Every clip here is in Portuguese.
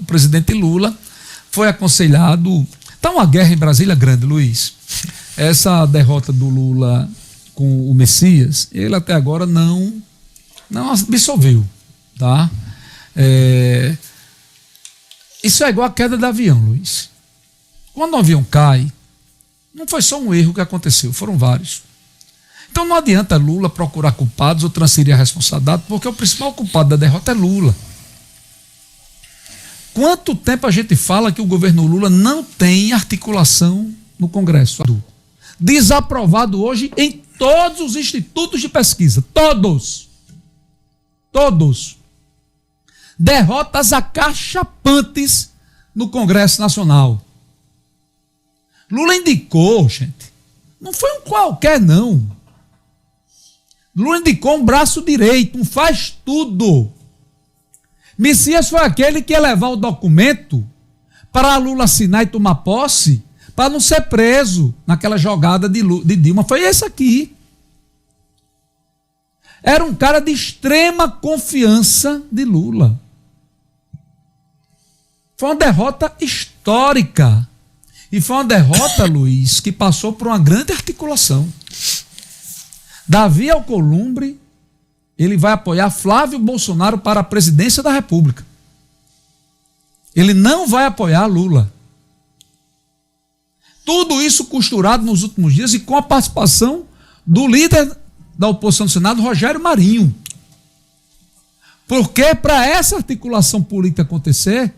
presidente Lula foi aconselhado. Está uma guerra em Brasília grande, Luiz. Essa derrota do Lula com o Messias, ele até agora não absolveu, tá? Isso é igual a queda do avião, Luiz. Quando o avião cai, não foi só um erro que aconteceu, foram vários. Então não adianta Lula procurar culpados ou transferir a responsabilidade, porque o principal culpado da derrota é Lula. Quanto tempo a gente fala que o governo Lula não tem articulação no Congresso? Desaprovado hoje em todos os institutos de pesquisa. Todos. Derrotas acachapantes no Congresso Nacional. Lula indicou, gente. Não foi um qualquer, não. Lula indicou um braço direito, um faz tudo. Messias foi aquele que ia levar o documento para Lula assinar e tomar posse, para não ser preso naquela jogada de Dilma. Foi esse aqui. Era um cara de extrema confiança de Lula. Foi uma derrota histórica. E foi uma derrota, Luiz, que passou por uma grande articulação. Davi Alcolumbre, ele vai apoiar Flávio Bolsonaro para a presidência da República. Ele não vai apoiar Lula. Tudo isso costurado nos últimos dias e com a participação do líder da oposição do Senado, Rogério Marinho. Porque para essa articulação política acontecer,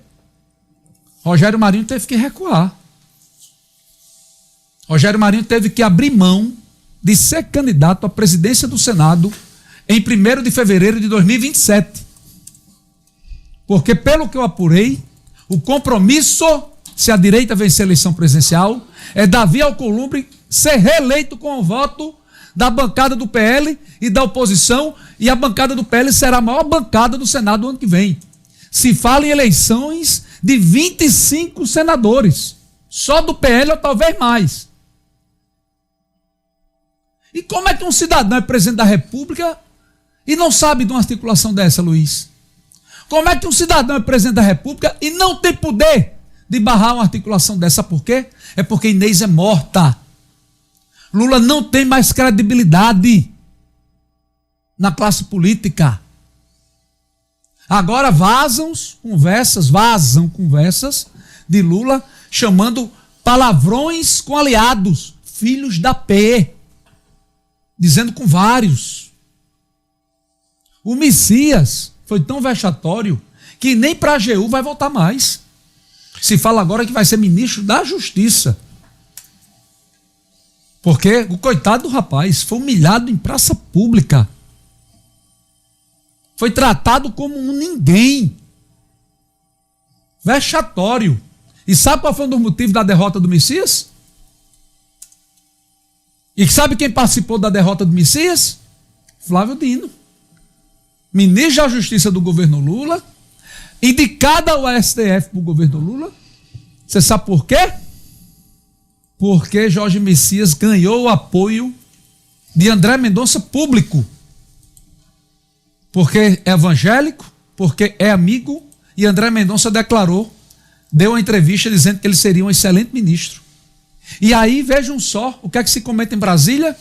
Rogério Marinho teve que recuar. Rogério Marinho teve que abrir mão de ser candidato à presidência do Senado em 1º de fevereiro de 2027. Porque, pelo que eu apurei, o compromisso, se a direita vencer a eleição presidencial, é Davi Alcolumbre ser reeleito com o voto da bancada do PL e da oposição, e a bancada do PL será a maior bancada do Senado no ano que vem. Se fala em eleições de 25 senadores, só do PL ou talvez mais. E como é que um cidadão é presidente da República e não sabe de uma articulação dessa, Luiz? Como é que um cidadão é presidente da República e não tem poder de barrar uma articulação dessa? Por quê? É porque Inês é morta. Lula não tem mais credibilidade na classe política. Agora vazam conversas de Lula chamando palavrões com aliados, filhos da P, dizendo com vários. O Messias foi tão vexatório que nem para a AGU vai voltar mais. Se fala agora que vai ser ministro da Justiça. Porque o coitado do rapaz foi humilhado em praça pública. Foi tratado como um ninguém. Vexatório. E sabe qual foi um dos motivos da derrota do Messias? E sabe quem participou da derrota do Messias? Flávio Dino. Ministro da Justiça do governo Lula, indicado ao STF para o governo Lula. Você sabe por quê? Porque Jorge Messias ganhou o apoio de André Mendonça público. Porque é evangélico, porque é amigo, e André Mendonça deu uma entrevista dizendo que ele seria um excelente ministro. E aí, vejam só, o que é que se comenta em Brasília?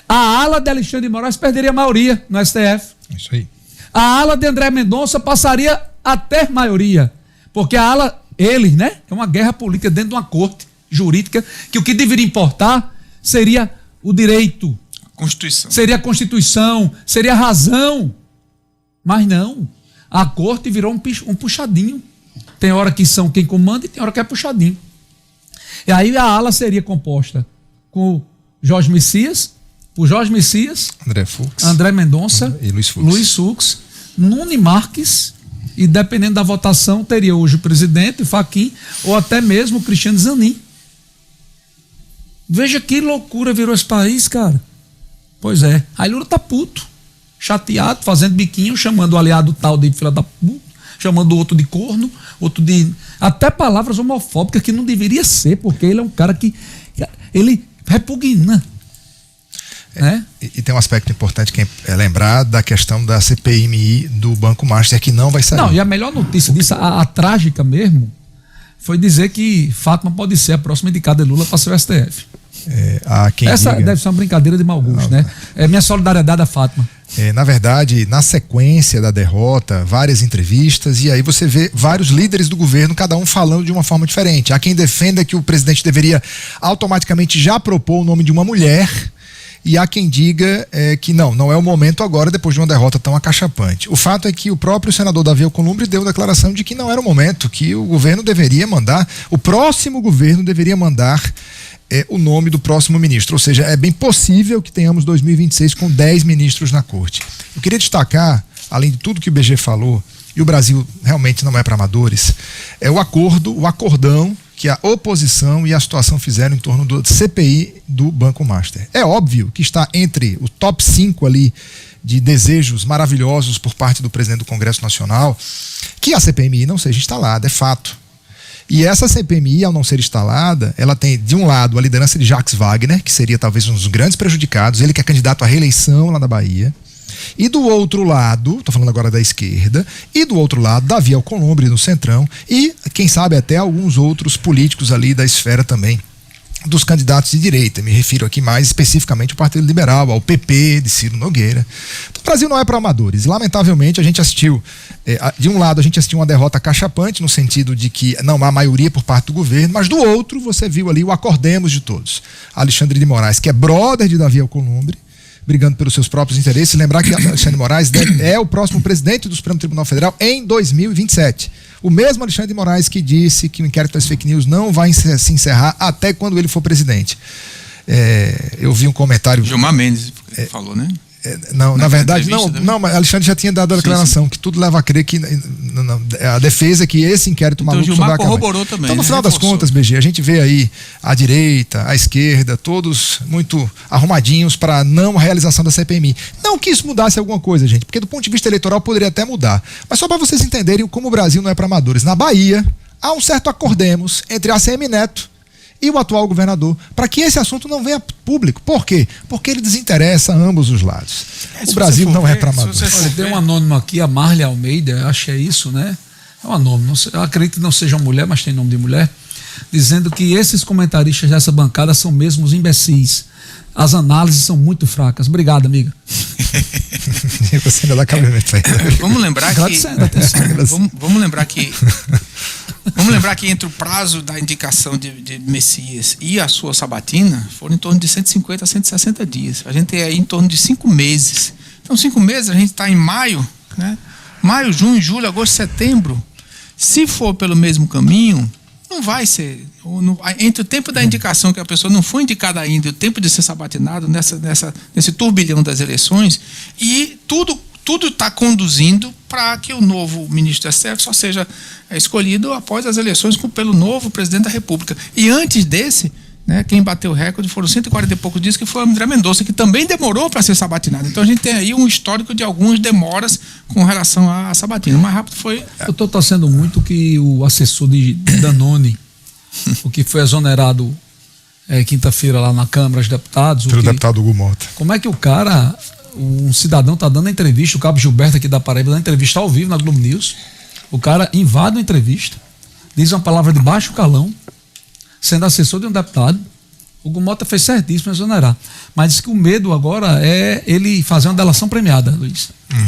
A ala de Alexandre de Moraes perderia a maioria no STF. Isso aí. A ala de André Mendonça passaria a ter maioria. Porque a ala, eles, né? É uma guerra política dentro de uma corte jurídica, que o que deveria importar seria o direito. Constituição. Seria a Constituição, seria a razão. Mas não. A corte virou um puxadinho. Tem hora que são quem comanda e tem hora que é puxadinho. E aí a ala seria composta com Jorge Messias, André Mendonça e Luiz Fux, Nunes Marques, e dependendo da votação teria hoje o presidente, Fachin, ou até mesmo o Cristiano Zanin. Veja que loucura virou esse país, cara. Pois é. Aí Lula tá puto, chateado, fazendo biquinho, chamando o aliado tal de filha da puta, chamando o outro de corno, outro de... até palavras homofóbicas que não deveria ser, porque ele é um cara que... ele repugna. né? E tem um aspecto importante que é lembrar da questão da CPMI do Banco Master, que não vai sair. Não, e a melhor notícia disso, a trágica mesmo, foi dizer que Fátima pode ser a próxima indicada de Lula para ser o STF. Essa deve ser uma brincadeira de mau gosto, né? Minha solidariedade a Fátima. Na verdade, na sequência da derrota, várias entrevistas, e aí você vê vários líderes do governo, cada um falando de uma forma diferente. Há quem defenda que o presidente deveria automaticamente já propor o nome de uma mulher, e há quem diga que não é o momento agora, depois de uma derrota tão acachapante. O fato é que o próprio senador Davi Alcolumbre deu declaração de que não era o momento, que o governo deveria mandar, o próximo governo deveria mandar o nome do próximo ministro, ou seja, é bem possível que tenhamos 2026 com 10 ministros na corte. Eu queria destacar, além de tudo que o BG falou, e o Brasil realmente não é para amadores, o acordão que a oposição e a situação fizeram em torno do CPI do Banco Master. É óbvio que está entre o top 5 ali de desejos maravilhosos por parte do presidente do Congresso Nacional que a CPMI não seja instalada, é fato. E essa CPMI, ao não ser instalada, ela tem, de um lado, a liderança de Jacques Wagner, que seria talvez um dos grandes prejudicados, ele que é candidato à reeleição lá na Bahia. E do outro lado, estou falando agora da esquerda, e do outro lado, Davi Alcolumbre no Centrão, e quem sabe até alguns outros políticos ali da esfera também dos candidatos de direita. Me refiro aqui mais especificamente ao Partido Liberal, ao PP de Ciro Nogueira. Então, o Brasil não é para amadores. Lamentavelmente, a gente assistiu, de um lado, a gente assistiu uma derrota acachapante, no sentido de que não há maioria por parte do governo, mas do outro, você viu ali o acordemos de todos. Alexandre de Moraes, que é brother de Davi Alcolumbre, brigando pelos seus próprios interesses. Lembrar que Alexandre de Moraes é o próximo presidente do Supremo Tribunal Federal em 2027. O mesmo Alexandre de Moraes que disse que o inquérito das fake news não vai se encerrar até quando ele for presidente. Eu vi um comentário... Gilmar Mendes falou, né? Não, na verdade, não, mas Alexandre já tinha dado a declaração, que tudo leva a crer que a defesa é que esse inquérito então, maluco Gilmar corroborou também. Então, no final das contas, BG, a gente vê aí a direita, a esquerda, todos muito arrumadinhos para a não realização da CPMI. Não que isso mudasse alguma coisa, gente, porque do ponto de vista eleitoral poderia até mudar. Mas só para vocês entenderem como o Brasil não é para amadores. Na Bahia, há um certo acordemos entre a ACM Neto e o atual governador, para que esse assunto não venha público. Por quê? Porque ele desinteressa a ambos os lados. O Brasil não é para amadores. Tem um anônimo aqui, a Marlia Almeida, acho que é isso, né? É um anônimo, eu acredito que não seja uma mulher, mas tem nome de mulher, dizendo que esses comentaristas dessa bancada são mesmo os imbecis. As análises são muito fracas. Obrigado, amiga. Você ainda dá cabimento aí. Vamos lembrar que entre o prazo da indicação de Messias e a sua sabatina foram em torno de 150 a 160 dias. A gente tem aí em torno de 5 meses. Então, 5 meses, a gente está em maio, né? Maio, junho, julho, agosto, setembro. Se for pelo mesmo caminho, não vai ser. Entre o tempo da indicação, que a pessoa não foi indicada ainda, e o tempo de ser sabatinado nesse turbilhão das eleições, e tudo está conduzindo para que o novo ministro da STF só seja escolhido após as eleições pelo novo presidente da República. E antes desse, né, quem bateu o recorde foram 140 e poucos dias, que foi o André Mendonça, que também demorou para ser sabatinado. Então a gente tem aí um histórico de algumas demoras com relação à sabatina. O mais rápido foi... Eu estou torcendo muito que o assessor de Danone, o que foi exonerado quinta-feira lá na Câmara dos Deputados... Pelo deputado Hugo Mota. Como é que um cidadão está dando a entrevista, o Cabo Gilberto aqui da Paraíba, dando entrevista ao vivo na Globo News, o cara invade uma entrevista, diz uma palavra de baixo calão, sendo assessor de um deputado. O Hugo Mota fez certíssimo em exonerar, mas diz que o medo agora é ele fazer uma delação premiada, Luiz.